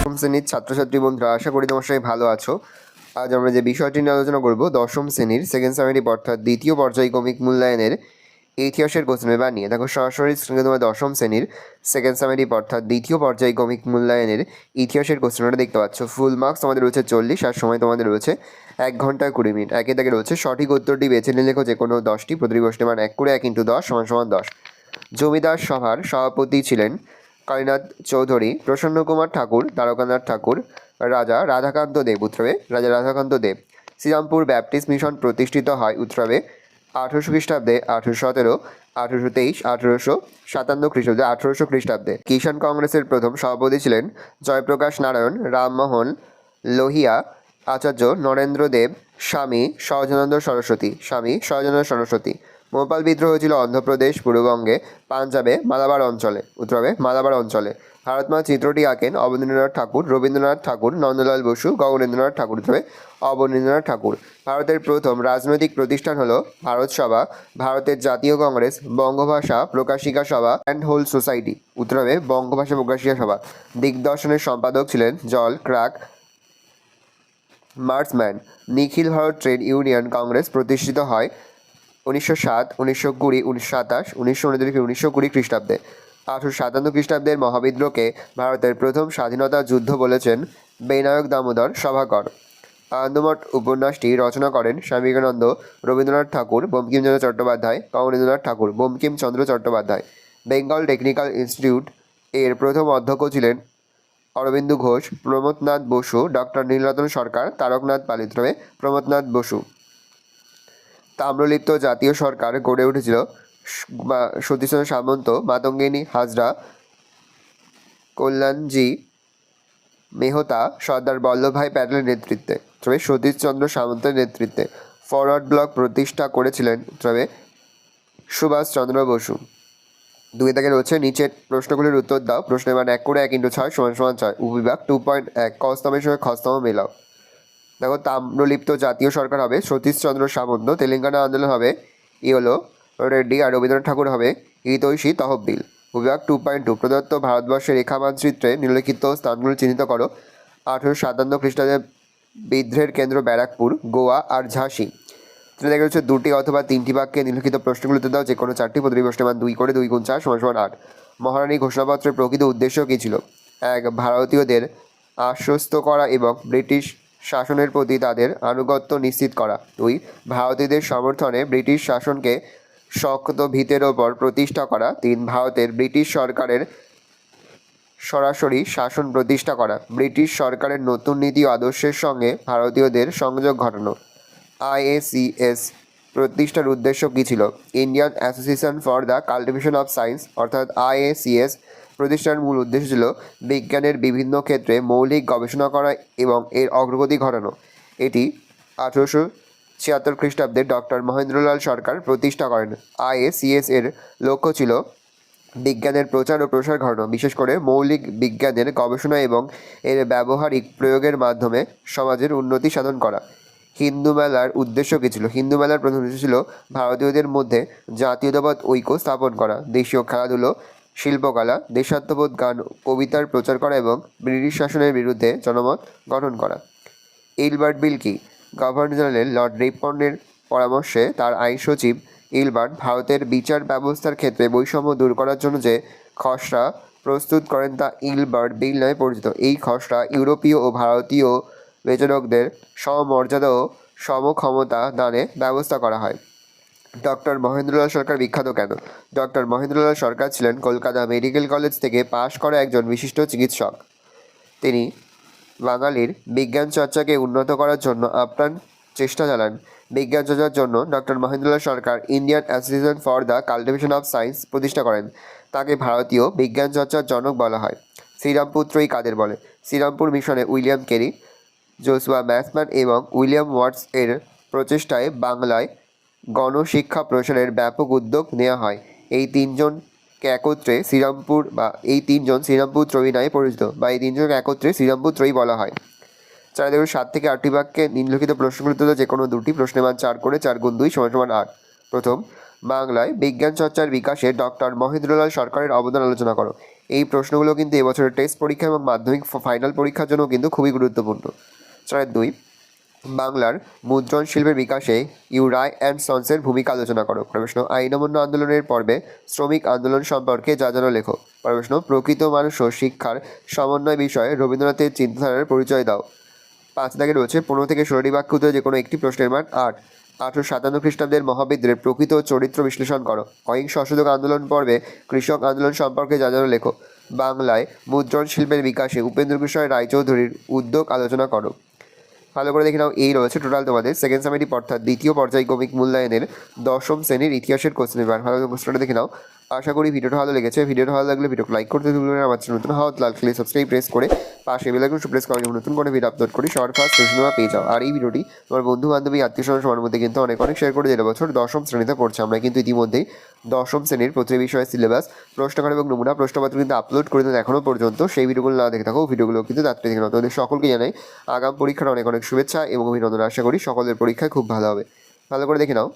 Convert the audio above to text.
দশম শ্রেণীর ছাত্রছাত্রী বন্ধুরা, আশা করি তোমার সবাই ভালো আছো। আজ আমরা যে বিষয়টি নিয়ে আলোচনা করব, দশম শ্রেণীর সেকেন্ড সামেটিভ অর্থাৎ দ্বিতীয় পর্যায়ক্রমিক মূল্যায়নের ইতিহাসের কোশ্চেন পেপার নিয়ে। দেখো সরাসরি স্ক্রিনে তোমার দশম শ্রেণীর সেকেন্ড সামেটিভ অর্থাৎ দ্বিতীয় পর্যায়ক্রমিক মূল্যায়নের ইতিহাসের কোশ্চেনটা দেখতে পাচ্ছ। ফুল মার্কস তোমাদের রয়েছে 40, আর সময় তোমাদের রয়েছে 1 ঘন্টা 20 মিনিট। একে দাগে রয়েছে সঠিক উত্তরটি বেছে নিয়ে লেখো যে কোনো 10টি, প্রতিটি প্রশ্নের মান 1 করে 1 × 10 = 10। জমিদার সভার সভাপতি ছিলেন কালীনাথ চৌধুরী, প্রসন্ন কুমার ঠাকুর, দ্বারকানাথ ঠাকুর, রাজা রাধাকান্ত দেব। উত্তরে রাজা রাধাকান্ত দেব। শ্রীরামপুর ব্যাপটিস্ট মিশন প্রতিষ্ঠিত হয় উত্তরে 1800 খ্রিস্টাব্দে, 1817, 1823, 1857 খ্রিস্টাব্দে, 1800 খ্রিস্টাব্দে। কিষাণ কংগ্রেসের প্রথম সভাপতি ছিলেন জয়প্রকাশ নারায়ণ, রামমোহন লোহিয়া, আচার্য নরেন্দ্র দেব, স্বামী সহজানন্দ সরস্বতী। ভোপাল বিদ্রোহ হয়েছিল অন্ধ্রপ্রদেশ, পূর্ববঙ্গে, পাঞ্জাবে, মালাবার অঞ্চলে। উত্তর হবে মালাবার অঞ্চলে। ভারতমা চিত্রটি আঁকেন অবনীন্দ্রনাথ ঠাকুর, রবীন্দ্রনাথ ঠাকুর, নন্দলাল বসু, গগনেন্দ্রনাথ ঠাকুর। উত্তর হবে অবনীন্দ্রনাথ ঠাকুর। ভারতের প্রথম রাজনৈতিক প্রতিষ্ঠান হলো ভারত সভা, ভারতের জাতীয় কংগ্রেস, বঙ্গভাষা প্রকাশিকা সভা অ্যান্ড হোল সোসাইটি। উত্তর হবে বঙ্গভাষা প্রকাশিকা সভা। দিগদর্শনের সম্পাদক ছিলেন জল ক্রাক মার্সম্যান। নিখিল ভারত ট্রেড ইউনিয়ন কংগ্রেস প্রতিষ্ঠিত হয় 1907, 1920, 1927, 1929, 1920 খ্রিস্টাব্দে। 1857 খ্রিস্টাব্দের মহাবিদ্রোহকে ভারতের প্রথম স্বাধীনতা যুদ্ধ বলেছেন বেনায়ক দামোদর সভাকর। আনন্দমঠ উপন্যাসটি রচনা করেন স্বামী বিবেকানন্দ, রবীন্দ্রনাথ ঠাকুর, বঙ্কিমচন্দ্র চট্টোপাধ্যায়, গগনেন্দ্রনাথ ঠাকুর, বঙ্কিমচন্দ্র চট্টোপাধ্যায়। বেঙ্গল টেকনিক্যাল ইনস্টিটিউট এর প্রথম অধ্যক্ষ ছিলেন অরবিন্দু ঘোষ, প্রমথনাথ বসু, ডক্টর নীলরতন সরকার, তারকনাথ পালিত্রমে, প্রমথনাথ বসু। তাম্রলিপ্ত জাতীয় সরকার গড়ে উঠেছিল সতীশচন্দ্র সামন্ত, মাতঙ্গিনী হাজরা, কল্যাণজি মেহতা, সর্দার বল্লভভাই প্যাটেলের নেতৃত্বে। তবে সতীশচন্দ্র সামন্তের নেতৃত্বে। ফরওয়ার্ড ব্লক প্রতিষ্ঠা করেছিলেন তবে সুভাষচন্দ্র বসু। 2 দাগে রয়েছে নিচের প্রশ্নগুলির উত্তর দাও। প্রশ্নের মান 1 করে 1 × 6 = 6। উপবিভাগ 2.1 ক স্তম্ভের সঙ্গে খ স্তম্ভ মেলাও। দেখো তাম্রলিপ্ত জাতীয় সরকার হবে সতীশচন্দ্র সামন্ত, তেলেঙ্গানা আন্দোলন হবে ইওলো রেড্ডি, আর রবীন্দ্রনাথ ঠাকুর হবে হিতৈষী তহবিল। বিভাগ 2.2 প্রদত্ত ভারতবর্ষের রেখা মানচিত্রে নিম্নলিখিত স্থানগুলি চিহ্নিত করো। 1857 খ্রিস্টাব্দে বিদ্রোহের কেন্দ্র ব্যারাকপুর, গোয়া আর ঝাঁসি। তিনি দেখা যাচ্ছে 2টি অথবা 3টি বাক্যে নিম্নলিখিত প্রশ্নগুলিতে দাও যে কোনো 4টি, প্রতিটি প্রশ্নের মান 2 করে 2 × 4 = 8। মহারানী ঘোষণাপত্রের প্রকৃত উদ্দেশ্য কী ছিল? 1. ভারতীয়দের আশ্বস্ত করা এবং ব্রিটিশ শাসনের প্রতি তাদের আনুগত্য নিশ্চিত করা। 2. ভারতীয়দের সমর্থনে ব্রিটিশ শাসনকে শক্ত ভিতের ওপর প্রতিষ্ঠা করা। 3. ভারতের ব্রিটিশ সরকারের সরাসরি শাসন প্রতিষ্ঠা করা। ব্রিটিশ সরকারের নতুন নীতি ও আদর্শের সঙ্গে ভারতীয়দের সংযোগ ঘটানো। IACS প্রতিষ্ঠার উদ্দেশ্য কী ছিল? Indian association for the cultivation of science অর্থাৎ IACS প্রতিষ্ঠার মূল উদ্দেশ্য ছিল বিজ্ঞানের বিভিন্ন ক্ষেত্রে মৌলিক গবেষণা করা এবং এর অগ্রগতি ঘটানো। এটি 1876 খ্রিস্টাব্দে ডক্টর মহেন্দ্রলাল সরকার প্রতিষ্ঠা করেন। IACS এর লক্ষ্য ছিল বিজ্ঞানের প্রচার ও প্রসার ঘটানো, বিশেষ করে মৌলিক বিজ্ঞানের গবেষণা এবং এর ব্যবহারিক প্রয়োগের মাধ্যমে সমাজের উন্নতি সাধন করা। হিন্দু মেলার উদ্দেশ্য কী ছিল? হিন্দু মেলার প্রথম উদ্দেশ্য ছিল ভারতীয়দের মধ্যে জাতীয়তাবাদ ঐক্য স্থাপন করা, দেশীয় খেলাধুলো, শিল্পকলা, দেশাত্মবোধ, গান, কবিতার প্রচার করা এবং ব্রিটিশ শাসনের বিরুদ্ধে জনমত গঠন করা। ইলবার্ট বিল কি? গভর্নর জেনারেল লর্ড রিপনের পরামর্শে তার আইন সচিব ইলবার্ট ভারতের বিচার ব্যবস্থার ক্ষেত্রে বৈষম্য দূর করার জন্য যে খসড়া প্রস্তুত করেন তা ইলবার্ট বিল নামে পরিচিত। এই খসড়া ইউরোপীয় ও ভারতীয় বিচারকদের সমমর্যাদা ও সমক্ষমতা দানে ব্যবস্থা করা হয়। ডক্টর মহেন্দ্রলাল সরকার বিখ্যাত কেন? ডক্টর মহেন্দ্রলাল সরকার ছিলেন কলকাতা মেডিকেল কলেজ থেকে পাশ করা একজন বিশিষ্ট চিকিৎসক। তিনি বাঙালির বিজ্ঞান চর্চাকে উন্নত করার জন্য আপ্রাণ চেষ্টা চালান। বিজ্ঞান চর্চার জন্য doctor Mahendralal Sarkar Indian association for the cultivation of science প্রতিষ্ঠা করেন। তাকে ভারতীয় বিজ্ঞান চর্চার জনক বলা হয়। শ্রীরামপুর ত্রয়ী কাদের বলে? শ্রীরামপুর মিশনে উইলিয়াম কেরি, জোসুয়া ম্যাথম্যান এবং উইলিয়াম ওয়াটস এর প্রচেষ্টায় বাংলায় গণশিক্ষা প্রসারের ব্যাপক উদ্যোগ নেওয়া হয়। এই তিনজন শ্রীরামপুর ত্রয়ী নামে পরিচিত, বা এই তিনজনকে একত্রে শ্রীরামপুর ত্রয়ী বলা হয়। 7 থেকে 8টি বাক্যে নিম্নলিখিত প্রশ্নগুলিতে যে কোনো 2টি, প্রশ্নের মান 4 করে 4 × 2 = 8। প্রথম, বাংলায় বিজ্ঞান চর্চার বিকাশে ডক্টর মহেন্দ্রলাল সরকারের অবদান আলোচনা করো। এই প্রশ্নগুলো কিন্তু এবছরের টেস্ট পরীক্ষা এবং মাধ্যমিক ফাইনাল পরীক্ষার জন্য কিন্তু খুবই গুরুত্বপূর্ণ। 4.2 বাংলার মুদ্রণ শিল্পের বিকাশে ইউরাই অ্যান্ড সন্সের ভূমিকা আলোচনা করো। প্রশ্ন আইন অমান্য আন্দোলনের পর্বে শ্রমিক আন্দোলন সম্পর্কে যা জানো লেখো। প্রশ্ন প্রকৃত মানুষ ও শিক্ষার সমন্বয় বিষয়ে রবীন্দ্রনাথের চিন্তাধারার পরিচয় দাও। 5 দাগে রয়েছে 15 থেকে 16টি বাক্য উত্তরে যে কোনো একটি প্রশ্নের মান 8। 1857 খ্রিস্টাব্দের মহাবিদ্রোহের প্রকৃত চরিত্র বিশ্লেষণ করো। অহিংস অসহযোগ আন্দোলন পর্বে কৃষক আন্দোলন সম্পর্কে যা জানো লেখো। বাংলায় মুদ্রণ শিল্পের বিকাশে উপেন্দ্র কিশোর রায়চৌধুরীর উদ্যোগ আলোচনা করো। ভালো করে দেখে নাও, এই রয়েছে টোটাল তোমাদের সেকেন্ড সামেটিভ অর্থাৎ দ্বিতীয় পর্যায়ক্রমিক মূল্যায়নের 10ম শ্রেণীর ইতিহাসের কোশ্চেন পেপার। ভালো কোশ্চেনটা দেখে নাও। আশা করি ভিডিওটা ভালো লেগেছে। ভিডিওটা ভালো লাগলে ভিডিওকে লাইক করতে ভুলবেন না। আমার চ্যানেল নতুন হওয়া লাল ক্লিক সাবস্ক্রাইব প্রেস করে পাশে বেল আইকন প্রেস করে নতুন করে ভিডিও আপলোড করি সবার ফার্স্ট নোটিফিকেশন পেয়ে যাও। আর এই ভিডিওটি তোমার বন্ধু বান্ধবী আত্মীয় স্বজন সবার মধ্যে কিন্তু অনেক শেয়ার করে যেটা বছর 10ম শ্রেণীতে পড়ছে। আমরা কিন্তু ইতিমধ্যেই 10ম শ্রেণীর প্রতি বিষয়ে সিলেবাস, প্রশ্নকার এবং নমুনা প্রশ্নপত্র কিন্তু আপলোড করে দেন এখনও পর্যন্ত। সেই ভিডিওগুলো না দেখে থাকো, ভিডিওগুলো কিন্তু তাড়াতাড়ি দেখে নাও। তোমাদের সকলকে জানাই আগাম পরীক্ষার অনেক শুভেচ্ছা এবং অভিনন্দন। আশা করি সকলের পরীক্ষায় খুব ভালো হবে। ভালো করে দেখে নাও।